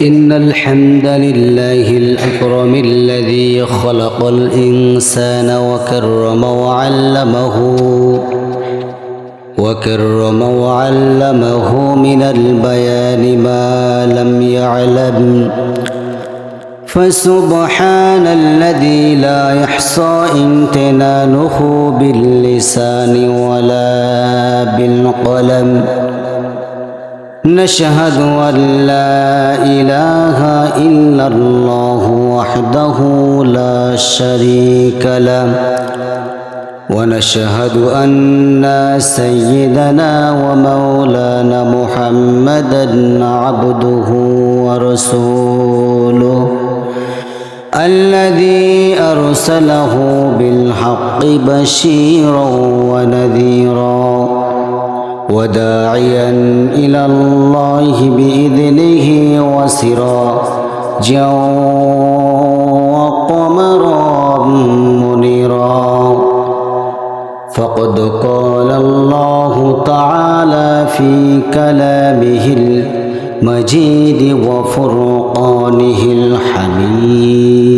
إن الحمد لله الأكرم الذي خلق الإنسان وكرم وعلمه من البيان ما لم يعلم. فسبحان الذي لا يحصى امتنانه باللسان ولا بالقلم. نشهد أن لا إله إلا الله وحده لا شريك له، ونشهد أن سيدنا ومولانا محمدا عبده ورسوله الذي أرسله بالحق بشيرا ونذيرا وداعيا إلى الله بإذنه وسراجا وقمرا منيرا. فقد قال الله تعالى في كلامه المجيد وفرقانه الحميد: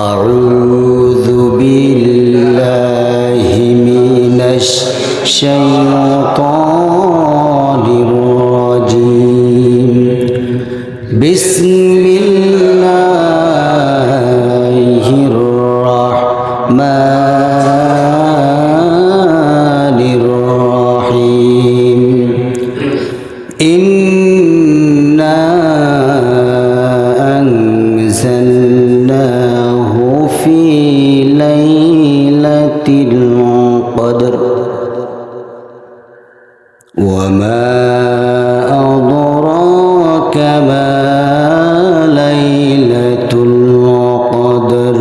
أعوذ بالله من الشيطان الرجيم. بسم الله الرحمن الرحيم. إنا أنزلناه في ليلة القدر وما أدراك ما ليلة القدر.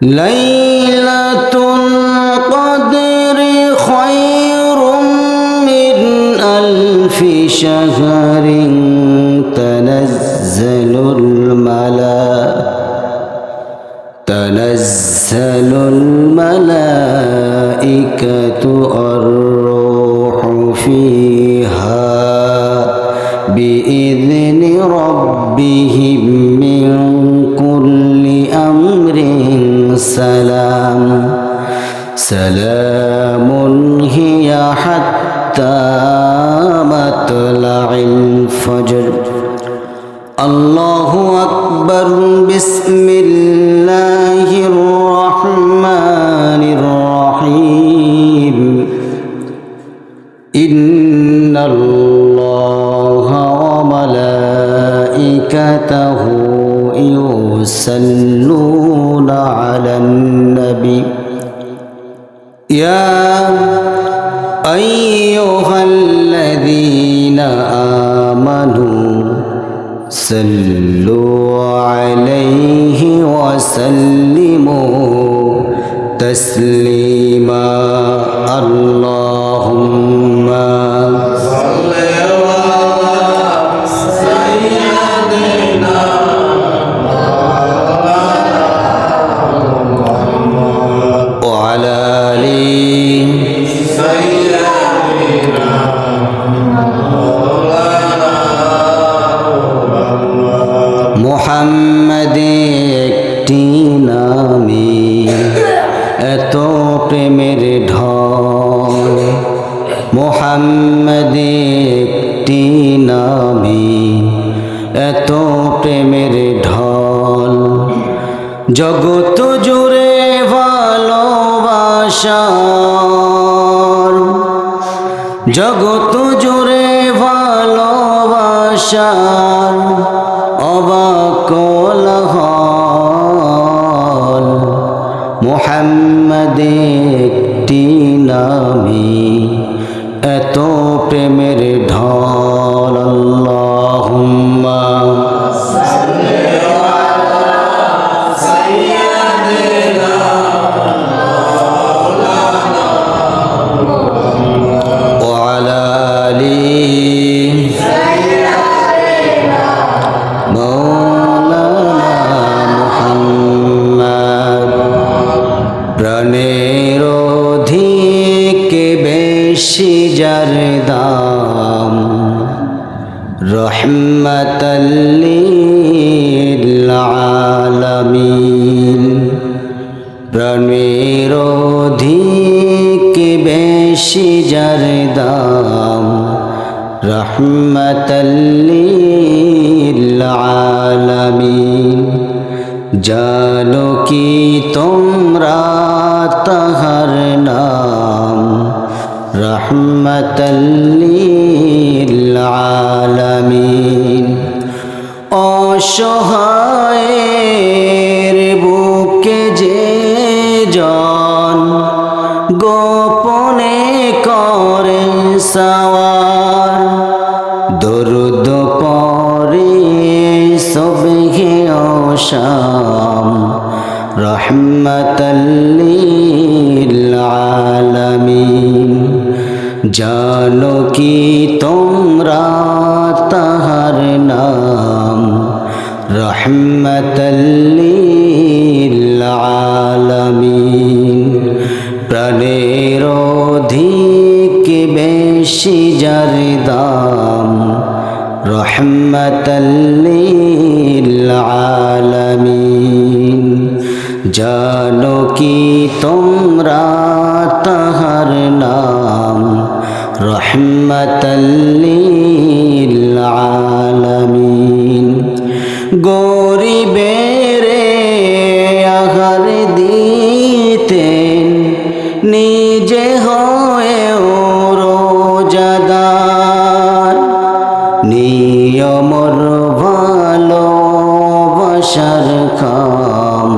ليلة القدر خير من ألف شهر. تنزل الملائكة الروح فيها بإذن ربهم من كل أمر. سلام هي حتى مطلع الفجر. الله أكبر. بسم الله الرحمن الرحيم. إن الله وملائكته يصلون على النبي يا أيها الذين آمنوا صلوا عليه وسلموا تسليما. اللهم صل على سيدنا وعلى آل سيدنا মুহাম্মদ একটি নামে এত প্রেমের ঢল। মুহাম্মদ একটি নামে এত প্রেমের ঢল। জগৎ জুড়ে ভালোবাসার, জগৎ জুড়ে ভালোবাসার অবাক কোলাহল। মুহাম্মদ একটি নামে এত প্রেমের ঢল। আল্লাহুম্মা সাল্লি আলা সাইয়্যিদিনা মাওলানা ওয়া আলা আলি প্রাণের অধিক বেশি যার দাম রহমাতাল লিল আলামিন। প্রাণের অধিক বেশি যার দাম, রহমাতাল লিল আলামিন। জানো কি তোমরা তাহার নাম, রহমাতাল লিল আলামিন। অসহায়ের বুকে যে জন গোপনে করে সওয়ার, দরুদ পড়ে সুবহে ও শাম, রহমাতাল লিল আলামিন। জানো কি তোমরা তাহার নাম, রহমাতাল লিল আলামিন। প্রাণের অধিক বেশি যার দাম, রহমাতাল লিল আলামিন। জানো কি তোমরা তাহার নাম, রহমাতাল লিল আলামিন। গরিবের আহার দিতেন, নিজে হয়েও রোজাদার। নিয়মর ভালোবাসার কাম,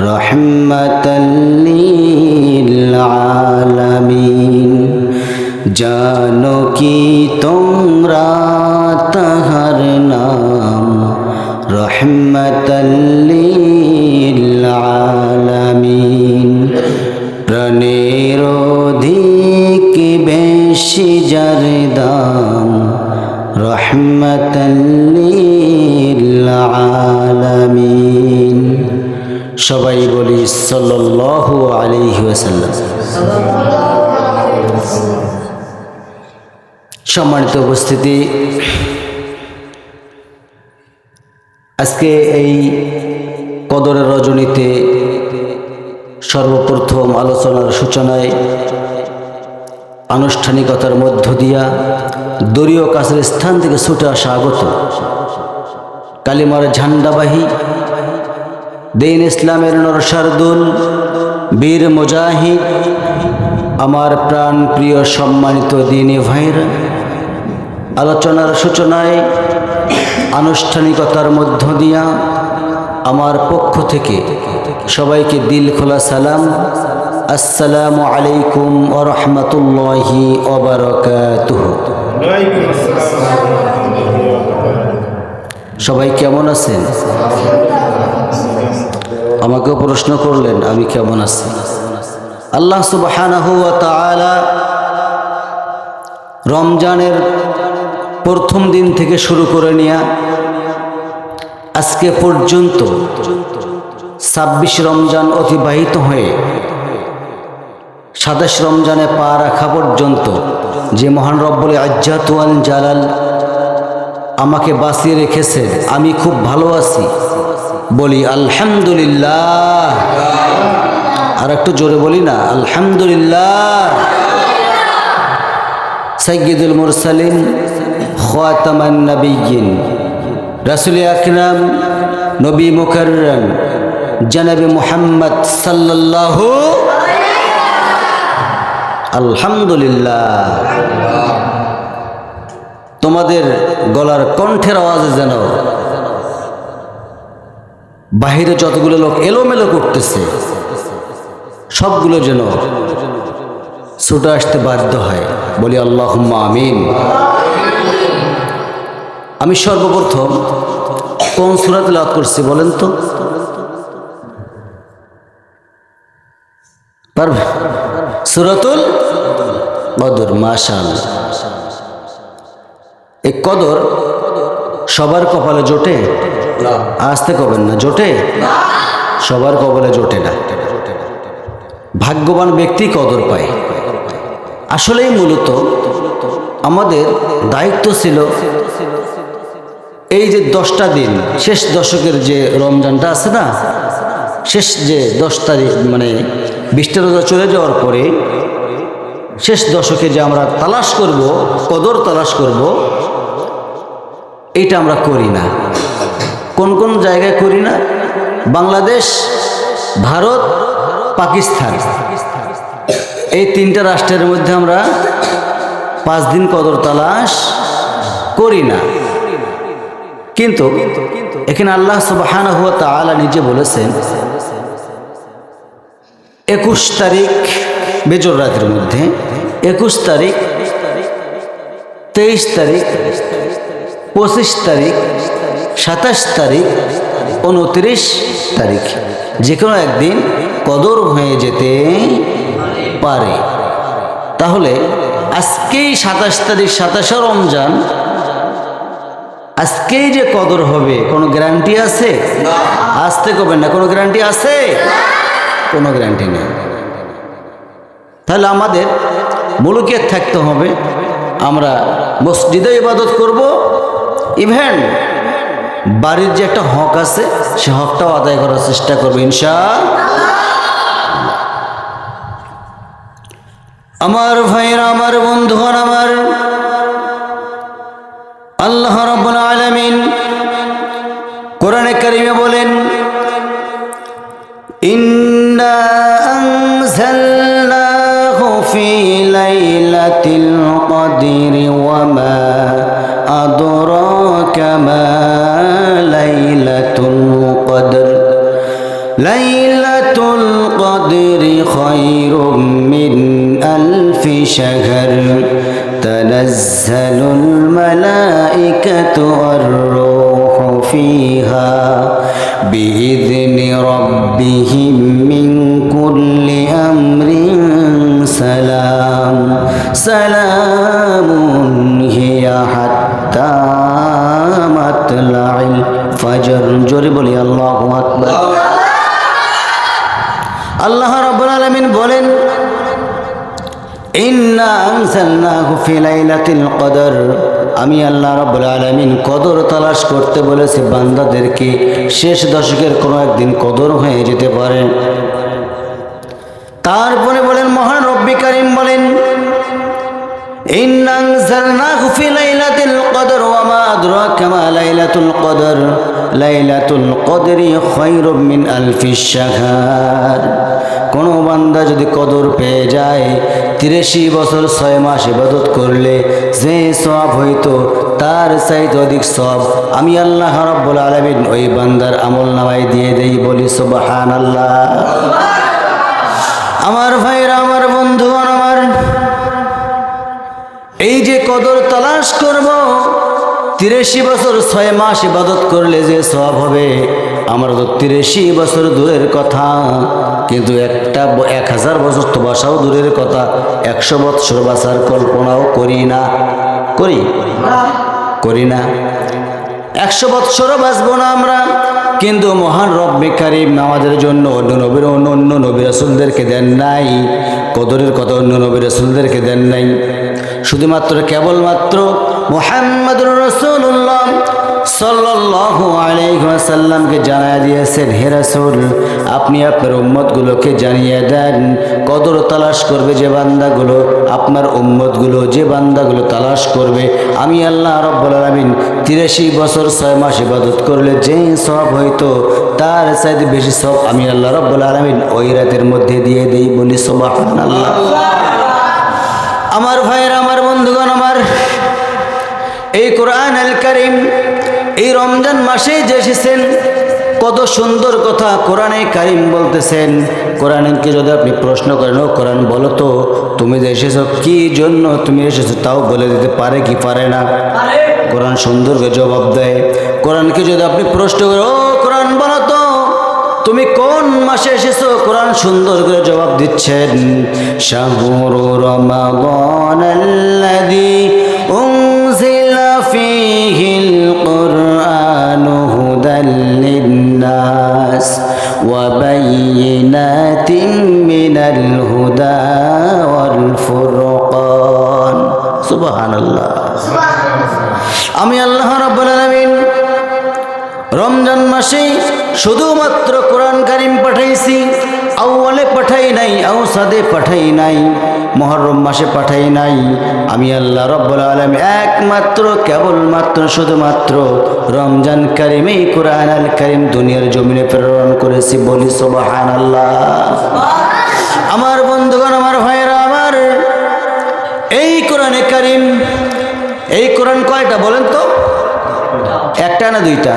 রহমাতাল লিল আলামিন। জানো কি তোমরা তাহার নাম, রহমাতাল লিল আলামিন। প্রাণের অধিক বেশি যার দাম, রহমাতাল লিল আলামিন। সবাই বলি সাল্লাল্লাহু আলাইহি ওয়াসাল্লাম। সম্মানিত উপস্থিতি, আজকে এই কদরের রজনীতে সর্বপ্রথম আলোচনার সূচনায় আনুষ্ঠানিকতার মধ্য দিয়া দলীয় কাছের স্থান থেকে ছুটে আসা আগত কালিমার ঝান্ডাবাহী দিন ইসলামের নরসারদুল বীর মুজাহিদ, আমার প্রাণ প্রিয় সম্মানিত দিনী ভাইরা, আলোচনার সূচনায় আনুষ্ঠানিকতার মধ্য দিয়া আমার পক্ষ থেকে সবাইকে দিল খোলা সালাম, আসসালামু আলাইকুম ওয়া রাহমাতুল্লাহি ওয়া বারাকাতুহু। সবাই কেমন আছেন? আমাকেও প্রশ্ন করলেন আমি কেমন আছি। আল্লাহ সুবহানাহু ওয়া তাআলা রমজানের প্রথম দিন থেকে শুরু করে নিয়ে আজকে পর্যন্ত ২৬ রমজান অতিবাহিত হয়ে ২৭ রমজানে পা রাখা পর্যন্ত যে মহান রব্বুল ইজ্জত ওয়াল জালাল আমাকে বাঁচিয়ে রেখেছে, আমি খুব ভালো আছি, বলি আলহামদুলিল্লাহ। আর একটু জোরে বলি না, আলহামদুলিল্লাহ। সাইয়্যিদুল মুরসালিন, খাতামান নবিয়্যিন, রাসূল আকরাম, নবী মুকাররম জনাবে মুহাম্মদ সাল্লাল্লাহু আলহামদুলিল্লাহ। তোমাদের গলার কণ্ঠের আওয়াজে যেন বাহিরে যতগুলো লোক এলোমেলো করতেছে সবগুলো যেন ছুটে আসতে বাধ্য হয়, বলি আল্লাহুম্মা আমিন। আমি সর্বপ্রথম কোন সূরা তেলাওয়াত করছি বলেন তো? পারবে? সূরাতুল কদর। মাশাআল্লাহ। এই কদর সবার কপালে জোটে? আসতে কবেন না, জোটে? সবার কপালে জোটে না। ভাগ্যবান ব্যক্তি কদর পায়। আসলেই মূলত আমাদের দায়িত্ব ছিল এই যে 10টা দিন, শেষ দশকের যে রমজানটা আছে না, শেষ যে 10 তারিখ মানে 20টা রোজা চলে যাওয়ার পরে শেষ দশকে যে আমরা তালাশ করব, কদর তালাশ করব, এটা আমরা করি না। কোন কোন জায়গায় করি না? বাংলাদেশ, ভারত, পাকিস্তান, এই 3টা রাষ্ট্রের মধ্যে আমরা 5 দিন কদর তালাশ করি না। কিন্তু এখানে আল্লাহ সুবহানাহু ওয়া তাআলা নিজে বলেছেন 21 তারিখ বেজর রাতের মধ্যে, 21 তারিখ, 23 তারিখ, 25 তারিখ, 27 তারিখ, 29 তারিখ, যে কোনো একদিন কদর হয়ে যেতে পারে। তাহলে আজকেই 27 তারিখ, 27শে রমজান, আজকেই যে কদর হবে কোনো গ্যারান্টি আছে? আসতে করবেন না, কোনো গ্যারান্টি আছে? কোনো গ্যারান্টি নেই। তাহলে আমাদের মুলুকিয়াত থাকতে হবে, আমরা মসজিদে ইবাদত করব, ইভেন বাড়ির যে একটা হক আছে সে হকটাও আদায় করার চেষ্টা করবো ইনশাআল্লাহ। আমার ভাইরা, আমার বন্ধুগণ, আমার আল্লাহ রাব্বুল আলামিন কোরআনে কারিমে বলেন, ইন্না আনজালনাহু ফি লাইলাতিল কদরি ওয়া মা আদরাকা মা লাইলাতুল কদর লাইলাতুল কদরি খায়রুম মিন আলফি শাহর তানাজ্জালুল মালাইকাতু ওয়ার-রূহু ফিহা বিইذনি রাব্বিহিম মিন কুল্লি আমরিন সালাম সালামুন হিয়া হাত্তা মাতলাইল ফজর। জোরে বলি আল্লাহু আকবার। আল্লাহ রাব্বুল আলামিন বলেন, ইন্না আনজালনাহু ফি লাইলাতিল কদর, আমি আল্লাহ রাব্বুল আলামিন কদর তালাশ করতে বলেছি বান্দাদেরকে, শেষ দশকের কোনো একদিন কদর হয়ে যেতে পারে। তারপরে বলেন মহান রব্বি কারীম বলেন, ইন্না আনজালনাহু ফি লাইলাতিল কদর ওয়া মা আদরাকা মা লাইলাতুল কদর লাইলাতুল কদরি খায়রুম মিন আলফি শাহর। কোনো বান্দা যদি কদর পেয়ে যায়, 83 বছর 6 মাস ইবাদত করলে যে সওয়াব হইতো তার চাইতে অধিক সওয়াব আমি আল্লাহ রাব্বুল আলামিন ওই বান্দার আমলনামায় দিয়ে দেই। বলি সুবহানাল্লাহ। আমার ভাইরা, আমার বন্ধুগণ, আমার এই যে কদর তালাশ করব, 83 বছর 6 মাস ইবাদত করলে যে সওয়াব হবে, আমরা তো 83 বছর দূরের কথা, কিন্তু 1000 বছর তো বাসাও দূরের কথা, 100 বছর বাসার কল্পনাও করি না। করি না 100 বছরও বাঁচবো না আমরা। কিন্তু মহান রব্বে কারীম আমাদের জন্য অন্য নবী রাসূলদেরকে দেন নাই, কদরের কথা অন্য নবী রাসূলদেরকে দেন নাই, শুধুমাত্র কেবলমাত্র মুহাম্মদুর রাসূলুল্লাহ সাল্লাল্লাহু আলাইহি ওয়াসাল্লামকে জানিয়ে দিয়েছেন, হে রাসূল আপনি আপনার উম্মতগুলোকে জানিয়ে দেন, কদর তালাশ করবে যে বান্দাগুলো, আপনার উম্মতগুলো যে বান্দাগুলো তালাশ করবে, আমি আল্লাহ রাব্বুল আলামিন 83 বছর 6 মাস ইবাদত করলে যেই সওয়াব হইতো তার চাইতে বেশি সওয়াব আমি আল্লাহ রাব্বুল আলামিন ওই রাতের মধ্যে দিয়ে দেই। বলি সুবহানাল্লাহ। আমার ভাইয়েরা, আমার বন্ধুগণ, আমার এই কোরআন আল কারীম এই রমজান মাসে যে এসেছেন, কত সুন্দর কথা কোরআনে কারীম বলতেছেন। কোরআনকে যদি আপনি প্রশ্ন করেন, ও কোরআন বলো তো তুমি যে এসেছো কি জন্য তুমি এসেছো, তাও বলে দিতে পারে কি পারে না? কোরআন সুন্দর করে জবাব দেয়। কোরআনকে যদি আপনি প্রশ্ন করেন, ও কোরআন বলো তো তুমি কোন মাসে এসেছো, কোরআন সুন্দর করে জবাব দিচ্ছেন, শাহরু রমাদানাল্লাযী উনজিলা ফীহিল কুরআনু হুদাল লিন্নাস ওয়া বায়িনাতিন মিনাল হুদা ওয়াল ফুরকান। সুবহানাল্লাহ। আমি আল্লাহ রাব্বুল আলামিন রমজান মাসে শুধুমাত্র কোরআন কারীম পাঠাইছি, আউয়ালে পাঠাই নাই, আওসাদে পাঠাই নাই, মুহররম মাসে পাঠাই নাই। আমি আল্লাহ রাব্বুল আলামিন একমাত্র কেবলমাত্র শুধুমাত্র রমজান কারীমেই কোরআন আল কারীম দুনিয়ার জমিনে প্রেরণ করেছি। বলি সুবহানাল্লাহ। আমার বন্ধুগণ, আমার ভাইরা আমার, এই কোরআনে কারীম, এই কোরআন কয়টা বলেন তো? একটা না দুইটা?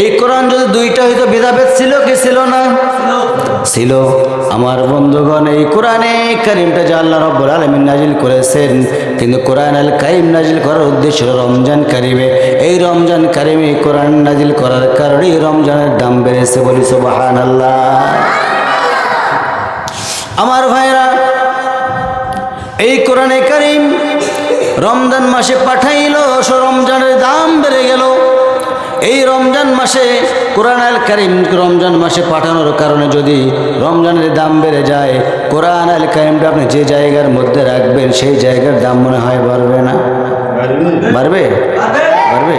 এই কোরআন যদি দুইটা হইতো ভেদাভেদ ছিল কি ছিল না? ছিল। আমার বন্ধুগণ, এই কোরআনে কারীমটা যে আল্লাহ রাব্বুল আলামিন নাজিল করেছেন, কিন্তু কোরআন আল কারীম নাজিল করার উদ্দেশ্য হলো রমজান কারীমে। এই রমজান কারীমে কোরআন নাজিল করার কারণে রমজানের দাম বেড়েছে। বলি সুবহানাল্লাহ। আমার ভাইরা, এই কোরআনে কারীম রমজান মাসে পাঠাইলো, রমজানের দাম বেড়ে গেল। এই রমজান মাসে কোরআন আল কারীম রমজান মাসে পাঠানোর কারণে যদি রমজানের দাম বেড়ে যায়, কোরআন আল কারীমটা আপনি যে জায়গার মধ্যে রাখবেন সেই জায়গার দাম মনে হয় বাড়বে না? বাড়বে? বাড়বে।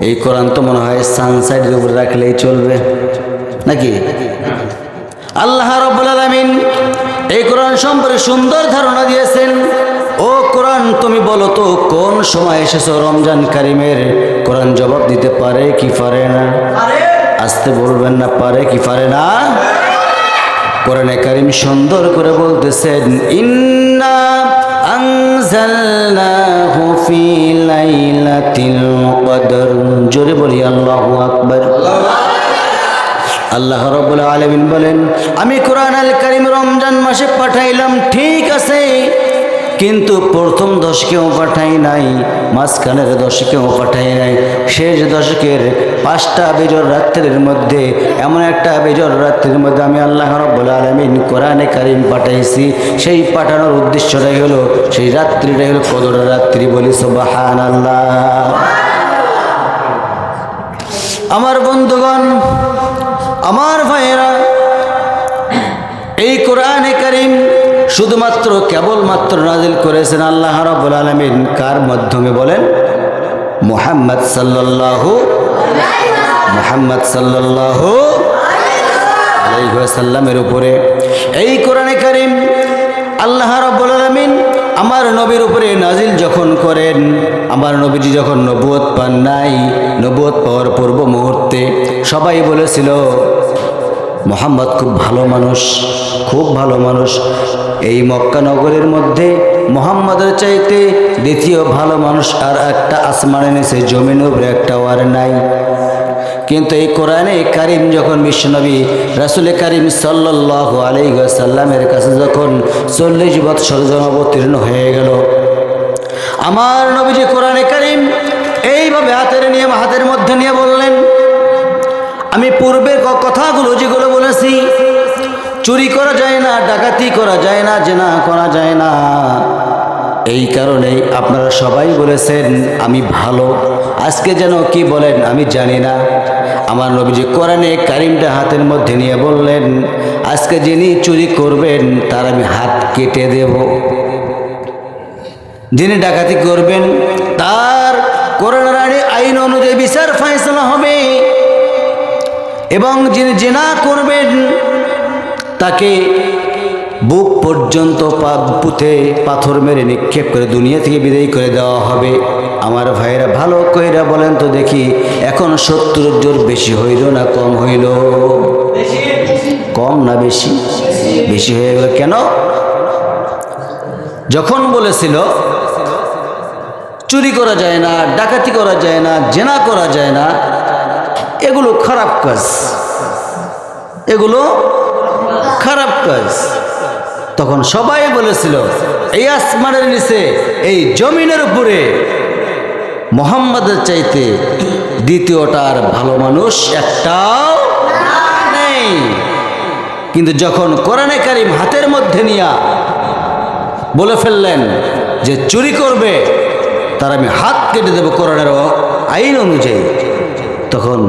এই কোরআন তো মনে হয় সানসাইডের উপরে রাখলেই চলবে নাকি? আল্লাহ রাব্বুল আলামিন এই কোরআন সম্পর্কে সুন্দর ধারণা দিয়েছেন। ও কোরআন, তুমি বলো তো কোন সময় এসেছো রমজান কারীমের? কোরআন জবাব দিতে পারে কি পারে না? আসতে বলবেন না, পারে কি পারে না? কোরআনে কারীম সুন্দর করে বলতেছেন, ইন্না আনজালনাহু ফি লাইলাতিল কদর। জোরে বলি আল্লাহু আকবার। আল্লাহ রাব্বুল আলামিন বলেন, আমি কোরআন আল কারীম রমজান মাসে পাঠাইলাম, ঠিক আছে, কিন্তু প্রথম দশকেও পাঠাই নাই, মাঝখানের দশকেও পাঠাই নাই, শেষ দশকের 5টা বেজর রাত্রির মধ্যে, এমন একটা বেজর রাত্রির মধ্যে আমি আল্লাহ রাব্বুল আলামিন কোরআনে কারীম পাঠাইছি। সেই পাঠানোর উদ্দেশ্যটাই হলো, সেই রাত্রিটাই হলো কদরের রাত্রি। বলি সুবহানাল্লাহ। আমার বন্ধুগণ, আমার ভাইয়েরা, এই কোরআনে কারীম শুধুমাত্র কেবলমাত্র নাজিল করেছেন আল্লাহ রাব্বুল আলামিন কার মাধ্যমে বলেন? মুহাম্মদ সাল্লাল্লাহু আলাইহি ওয়াসাল্লামের উপরে। এই কোরআনে কারীম আল্লাহ রাব্বুল আলামিন আমার নবীর উপরে নাজিল যখন করেন, আমার নবীজি যখন নবুয়ত পান নাই, নবুয়ত পাওয়ার পূর্ব মুহূর্তে সবাই বলেছিল মুহাম্মদ খুব ভালো মানুষ, খুব ভালো মানুষ। এই মক্কা নগরের মধ্যে মুহাম্মদের চাইতে দ্বিতীয় ভালো মানুষ আর একটা আসমানের নিচে জমিনের উপরে একটাও আর নাই। কিন্তু এই কোরআনে কারীম যখন বিশ্বনবী রাসূল কারীম সাল্লাল্লাহু আলাইহি ওয়াসাল্লামের কাছে যখন 40 বৎসর অবতীর্ণ হয়ে গেল, আমার নবীজি কোরআনে কারীম এইভাবে হাতের মধ্যে নিয়ে বললেন, আমি পূর্বের কথাগুলো যেগুলো বলেছি, চুরি করা যায় না, ডাকাতি করা যায় না, জিনা করা যায় না, এই কারণেই আপনারা সবাই বলেছেন আমি ভালো। আজকে যেন কি বলেন আমি জানি না। আমার নবীজি কোরআনে কারীমটা হাতের মধ্যে নিয়ে বললেন, আজকে যিনি চুরি করবেন তার আমি হাত কেটে দেব, যিনি ডাকাতি করবেন তার কোরআনের আইন অনুযায়ী বিচার ফয়সালা হবে, এবং যিনি জিনা করবেন তাকে বুক পর্যন্ত পুঁতে পাথর মেরে নিক্ষেপ করে দুনিয়া থেকে বিদায় করে দেওয়া হবে। আমার ভাইরা ভালো কইরা বলেন তো দেখি, এখন 70 জোর বেশি হইল না কম হইল? কম না বেশি? বেশি হয়ে গেল। কেন? যখন বলেছিল চুরি করা যায় না, ডাকাতি করা যায় না, জেনা করা যায় না, এগুলো খারাপ কাজ, এগুলো খারাপ কাজ, তখন সবাই বলেছিল এই আসমানের নিচে এই জমিনের উপরে মুহাম্মদের চাইতে দ্বিতীয়টার ভালো মানুষ একটাও নেই। কিন্তু যখন কোরআনে কারীম হাতের মধ্যে নিয়ে বলে ফেললেন যে চুরি করবে তার আমি হাত কেটে দেব কোরআনের আইন অনুযায়ী, তখন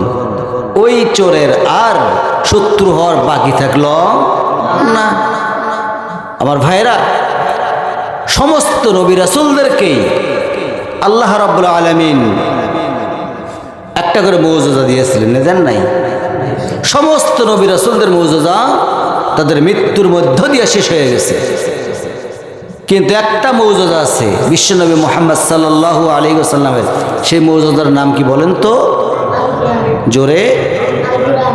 ওই চোরের আর শত্রু হওয়ার বাকি থাকলো না। আমার ভাইরা, সমস্ত নবী রাসূলদেরকেই আল্লাহ রাব্বুল আলামিন একটা করে মুজিজা দিয়েছিলেন, না জানেন নাই? সমস্ত নবী রাসূলদের মুজিজা তাদের মৃত্যুর মধ্য দিয়ে শেষ হয়ে গেছে, কিন্তু একটা মুজিজা আছে বিশ্বনবী মুহাম্মদ সাল্লাল্লাহু আলাইহি ওয়াসাল্লামের। সেই মুজিজার নাম কি বলেন তো? জোরে,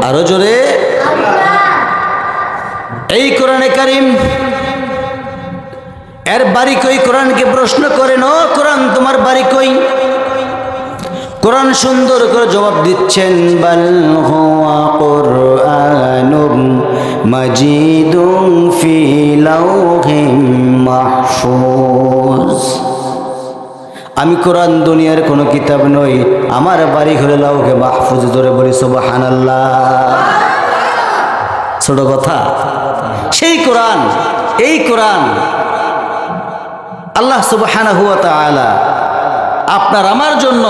আরো জোরে। এই কোরআনে কারীম, এর বাড়ি কই? কোরআনকে প্রশ্ন করেন, ও কোরআন তোমার বাড়ি কই? কোরআন সুন্দর করে জবাব দিচ্ছেন, বাল হুয়া কুরআনুম মাজিদুম ফি লাওহিম মাহফুজ। আমি কোরআন দুনিয়ার কোনো কিতাব নই, আমার বাড়ি হলো লাওহে মাহফুজ। ধরে বলি সুবহানাল্লাহ। ছোট কথা? সেই কোরআন, এই কোরআন আল্লাহ সুবহানাহু ওয়া তাআলা আপনার আমার জন্য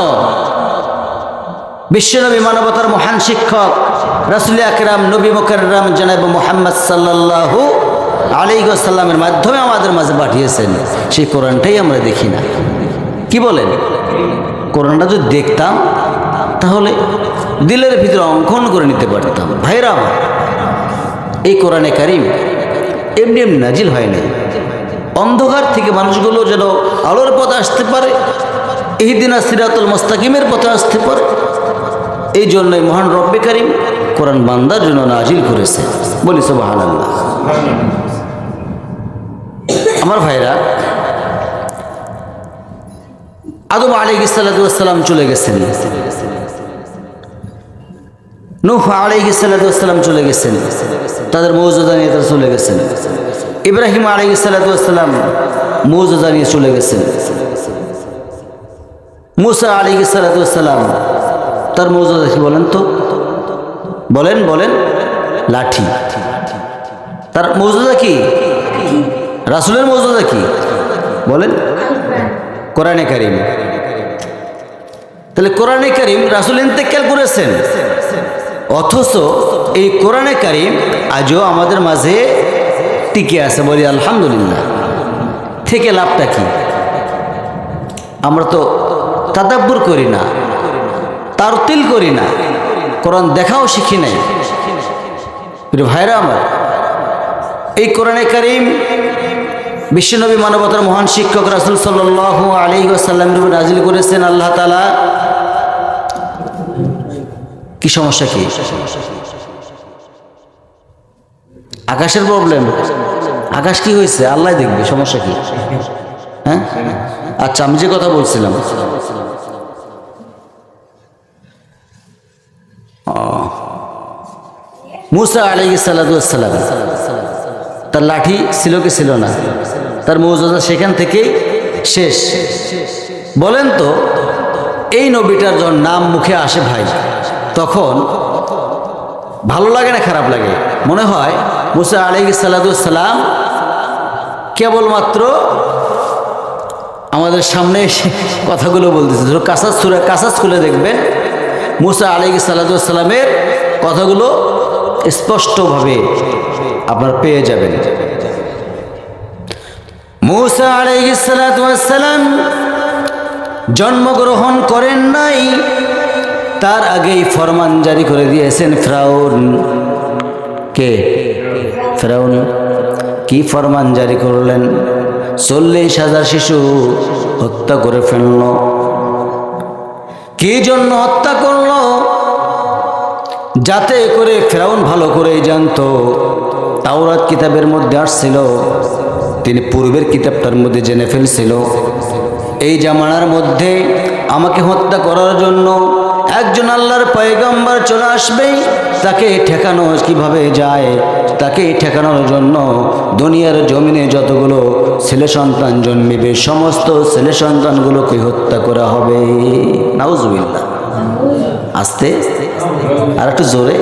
বিশ্বনবী মানবতার মহান শিক্ষক রাসূল আকরাম নবী মুকাররম জনাব মুহাম্মদ সাল্লাল্লাহু আলাইহি ওয়াসাল্লামের মাধ্যমে আমাদের মাঝে পাঠিয়েছেন। সেই কোরআনটাই আমরা দেখি না। কি বলেন? কোরআনটা যদি দেখতাম তাহলে দিলের ভিতরে অঙ্কন করে নিতে পারতাম। ভাইরা আমার, এই কোরআনে কারীম এমনি এমনি নাজিল হয় নাই। অন্ধকার থেকে মানুষগুলো যেন আলোর পথে আসতে পারে, ইহদিনা সিরাতুল মুস্তাকিমের পথে আসতে পারে, এই জন্যই মহান রব্বে কারীম কোরআন বান্দার জন্য নাজিল করেছে। বলি সুবহানাল্লাহ। আমার ভাইরা, আদম আলাইহিস সালাতু ওয়াস সালাম চলে গেছেন, নূহ আলাইহিস সালাতু ওয়াস সালাম চলে গেছেন, তাদের মুজিজা নিয়ে তারা চলে গেছেন। ইব্রাহিম আলাইহিস সালাতু ওয়াস সালাম মুজিজা নিয়ে চলে গেছেন। মুসা আলাইহিস সালাতু ওয়াস সালাম তার মুজিজা কি বলেন তো? বলেন বলেন। লাঠি। তার মুজিজা কি? রাসূলের মুজিজা কি? বলেন। কোরআনে কারীম। তাহলে কোরআনে কারীম রাসূল ইন্তেকাল করেছেন, অথচ এই কোরআনে কারীম আজও আমাদের মাঝে টিকে আছে। বলি আলহামদুলিল্লাহ। থেকে লাভটা কি? আমরা তো তাদাব্বুর করি না, তারতিল করি না, কোরআন দেখাও শিখি নাই। ভাইরা আমার, এই কোরআনে কারীম বিশ্বনবী মানবতার মহান শিক্ষক রাসূল সাল্লাল্লাহু আলাইহি ওয়াসাল্লামের উপর নাজিল করেছেন আল্লাহ তাআলা। কি সমস্যা? কি আকাশের প্রবলেম? আকাশ কি হয়েছে? আল্লাহ দেখবে, সমস্যা কি? হ্যাঁ, আচ্ছা, আমি যে কথা বলছিলাম, মুসা আলাইহিস সালাতু ওয়াস সালাম তার লাঠি ছিল কি ছিল না? তার মুজিজা সেখান থেকেই শেষ। বলেন তো, এই নবীটার যখন নাম মুখে আসে ভাই, তখন ভালো লাগে না খারাপ লাগে? মনে হয় মুসা আলাইহিস সালাতু ওয়াস সালাম কেবলমাত্র আমাদের সামনে এসে কথাগুলো বলতেছে। ধরো কাসাস খুলে দেখবেন, মুসা আলাইহিস সালাতু ওয়াস সালামের কথাগুলো স্পষ্টভাবে আপনারা পেয়ে যাবেন। মুসা আলাইহিস সালাতু ওয়াস সালাম জন্মগ্রহণ করেন নাই, তার আগেই ফরমান জারি করে দিয়েছেন ফিরআউন। কে? ফিরআউন। কি ফরমান জারি করলেন? 40,000 শিশু হত্যা করে ফেলল। কি জন্য হত্যা করল? যাতে করে ফিরআউন ভালো করেই জানতো, তাওরাত কিতাবের মধ্যে আসছিল, তিনি পূর্বের কিতাবটার মধ্যে জেনে ফেলছিল, এই জামানার মধ্যে আমাকে হত্যা করার জন্য একজন আল্লাহর পয়গম্বর চলে আসবে, তাকে ঠেকানো কিভাবে যায়, তাকে ঠেকানোর জন্য দুনিয়ার জমিনে যতগুলো ছেলে সন্তান জন্মিবে সমস্ত ছেলে সন্তানগুলোকে হত্যা করা হবে। নাউজুবিল্লাহ। আস্তে আর একটু জোরে।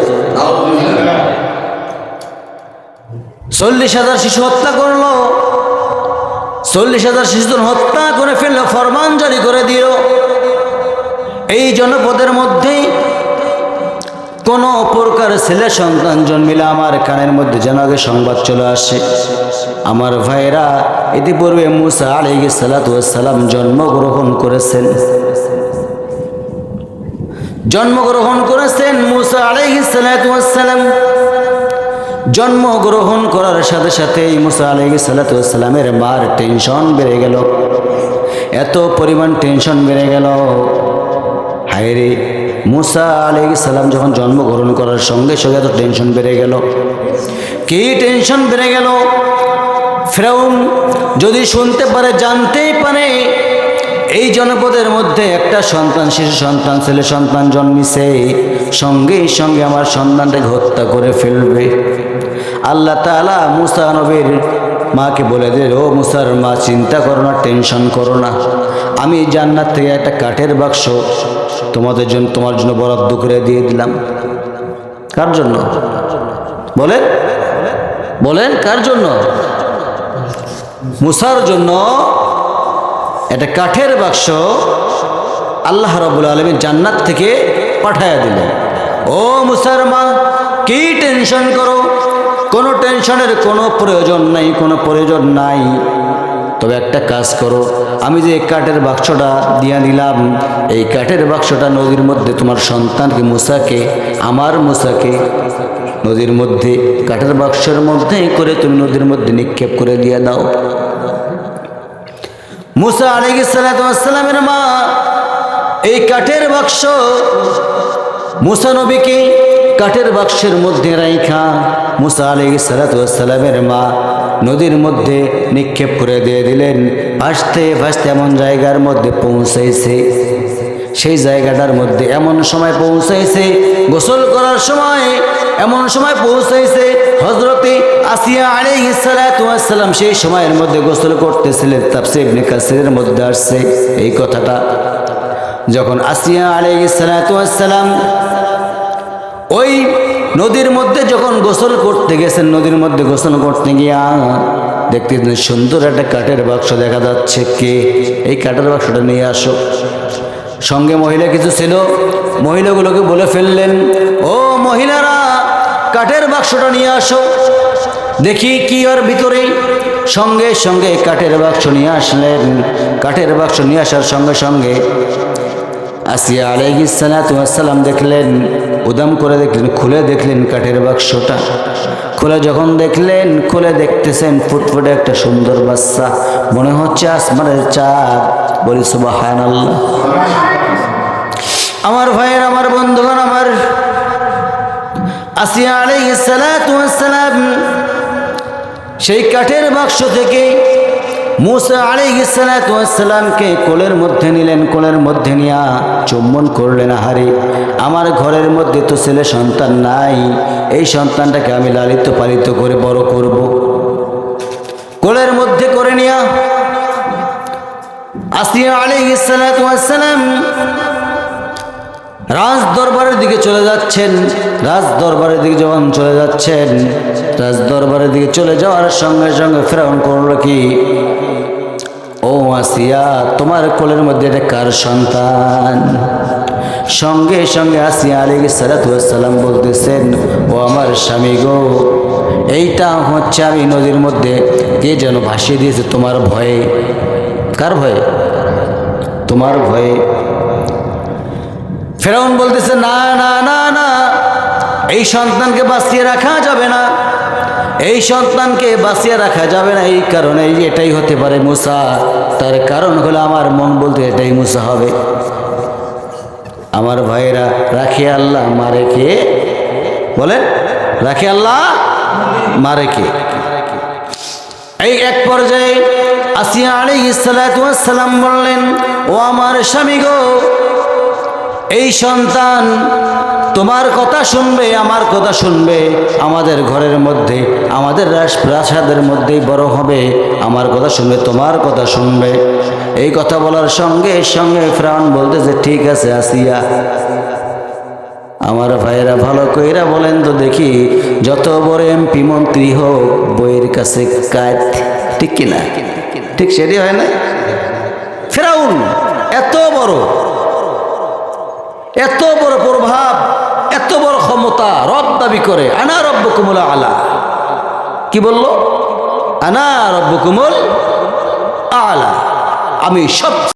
40,000 শিশু হত্যা করলো, 40,000 শিশুজন হত্যা করে ফেলল, ফরমান জারি করে দিল, এই জনপদের মধ্যে কোনো প্রকার ছেলে সন্তান জন্মিলে আমার কানের মধ্যে যেন আগে সংবাদ চলে আসে। আমার ভাইরা, ইতিপূর্বে মুসা আলাইহিস সালাতু ওয়াস সালাম জন্মগ্রহণ করেছেন মুসা আলাইহিস সালাতু ওয়াস সালাম। জন্মগ্রহণ করার সাথে সাথেই মুসা আলাইহিস সালাতু ওয়াস সালামের মার টেনশন বেড়ে গেল, এত পরিমাণ টেনশন বেড়ে গেল। হায়রে, মুসা আলাইহিস সালাম যখন জন্মগ্রহণ করার সঙ্গে সঙ্গে এত টেনশন বেড়ে গেল। কি টেনশন বেড়ে গেল? ফিরআউন যদি শুনতে পারে, জানতেই পারে এই জনপদের মধ্যে একটা সন্তান, শিশু সন্তান, ছেলে সন্তান জন্মিছে, সঙ্গে সঙ্গে আমার সন্তানটাকে হত্যা করে ফেলবে। আল্লাহ তাআলা মুসা নবীর মাকে বলে দিলেন, ও মুসার মা, চিন্তা করো না, টেনশন করো না, আমি জান্নাত থেকে একটা কাঠের বাক্স তোমার জন্য বরাদ্দ করে দিয়ে দিলাম। কার জন্য বলেন কার জন্য? মুসার জন্য একটা কাঠের বাক্স আল্লাহ রাব্বুল আলামিন জান্নাত থেকে পাঠায়া দিলেন। ও মুসার মা, কি টেনশন করো? কোনো টেনশনের কোনো প্রয়োজন নাই। তবে একটা কাজ করো, আমি যে কাঠের বাক্সটা দিয়া দিলাম, এই কাঠের বাক্সটা নদীর মধ্যে তোমার সন্তানকে মুসাকে নদীর মধ্যে কাঠের বাক্সের মধ্যে করে তুমি নদীর মধ্যে নিক্ষেপ করে দিয়ে দাও। মুসা আলাইহিস সালাতু ওয়াস সালামের মা এই কাঠের বাক্স মুসা নবীকে কাঠের বাক্সের মধ্যে রাইখা মুসা আলাইহিস সালাতু ওয়াস সালামের মা নদীর মধ্যে নিক্ষেপ করে দিয়ে দিলেন। ভাসতে ভাসতে এমন জায়গার মধ্যে পৌঁছাইছে, সেই জায়গাটার মধ্যে এমন সময় পৌঁছাইছে, গোসল করার সময় এমন সময় পৌঁছাইছে, হযরতে আসিয়া আলাইহিস সালাতু ওয়াস সালাম সেই সময়ের মধ্যে গোসল করতেছিলেন। তাফসীর ইবনে কাসিরের মধ্যে আসছে এই কথাটা। যখন আসিয়া আলাইহিস সালাতু ওয়াস সালাম ওই নদীর মধ্যে যখন গোসল করতে গেছেন, নদীর মধ্যে গোসল করতে গিয়া দেখতে সুন্দর একটা কাঠের বাক্স দেখা যাচ্ছে। কে? এই কাঠের বাক্সটা নিয়ে আসো। সঙ্গে মহিলা কিছু ছিল, মহিলাগুলোকে বলে ফেললেন, ও মহিলারা, কাঠের বাক্সটা নিয়ে আসো, দেখি কি আর ভিতরে। সঙ্গে সঙ্গে কাঠের বাক্স নিয়ে আসলেন। কাঠের বাক্স নিয়ে আসার সঙ্গে সঙ্গে আসিয়া আলাইহিস সালাতু ওয়াস সালাম দেখলেন, উদাম করে দেখলেন, খুলে দেখলেন কাঠের বাক্সটা। খুলে দেখতেছেন ফুটফুটে একটা সুন্দর বাচ্চা, মনে হচ্ছে আসমানের চাঁদ। বলি সুবহানাল্লাহ। আমার ভাইয়ের, আমার বন্ধুগণ, আমার আসিয়া আলাইহিস সালাতু ওয়াস সালাম সেই কাঠের বাক্স থেকে মুসা আলাইহিস সালাতু ওয়াস সালামকে কোলের মধ্যে নিলেন। কোলের মধ্যে নিয়া চুম্বন করলেন। আহারে, আমার ঘরের মধ্যে তো ছেলে সন্তান নাই, এই সন্তানটাকে আমি লালিত পালিত করে বড় করব। কোলের মধ্যে করে নিয়া আসিয়া আলাইহিস সালাতু ওয়াস সালাম রাজ দরবারের দিকে চলে যাচ্ছেন। রাজ দরবারের দিকে যখন চলে যাচ্ছেন, রাজ দরবারের দিকে চলে যাওয়ার সঙ্গে সঙ্গে ফিরআউন করলো কি, ও আসিয়া, তোমার কোলের মধ্যে এটা কার সন্তান? সঙ্গে সঙ্গে আসিয়া আলাইহিস সালাতু ওয়াস সালাম বলতেছেন, ও আমার স্বামী গো, এইটা হচ্ছে আমি নদীর মধ্যে কে যেন ভাসিয়ে দিয়েছে তোমার ভয়ে। কার ভয়ে? তোমার ভয়ে। ফিরআউন বলতেছে, না না না না, এই সন্তানকে বাঁচিয়ে রাখা যাবে না, এই সন্তানকে বাঁচিয়ে রাখা যাবে না। এই কারণে এটাই হতে পারে মুসা। তার কারণ হলো আমার মন বলতে এটাই মুসা হবে। আমার ভাইয়েরা, রাখে আল্লাহ মারে কে? বলেন, রাখে আল্লাহ মারে কে? এই এক পর্যায়ে আসিয়া আলাইহিস সালাতু ওয়াস সালাম বললেন, ও আমার স্বামী গো, এই সন্তান তোমার কথা শুনবে, আমার কথা শুনবে, আমাদের ঘরের মধ্যে, আমাদের রাজপ্রাসাদের মধ্যেই বড় হবে, আমার কথা শুনবে, তোমার কথা শুনবে। এই কথা বলার সঙ্গে সঙ্গে ফিরআউন বলতেছে, ঠিক আছে আসিয়া। আমার ভাইয়েরা, ভালো কইরা বলেন তো দেখি, যত বড় এমপি মন্ত্রী হোক, বইয়ের কাছে কাজ, ঠিক কিনা? ঠিক সেটাই হয় না? ফিরআউন এত বড় প্রভাব, এত বড় ক্ষমতা রব দাবি করে, আনা রব্বুকুমুল আলা। কি বলল? আনা রব্বুকুমুল আলা, আমি সব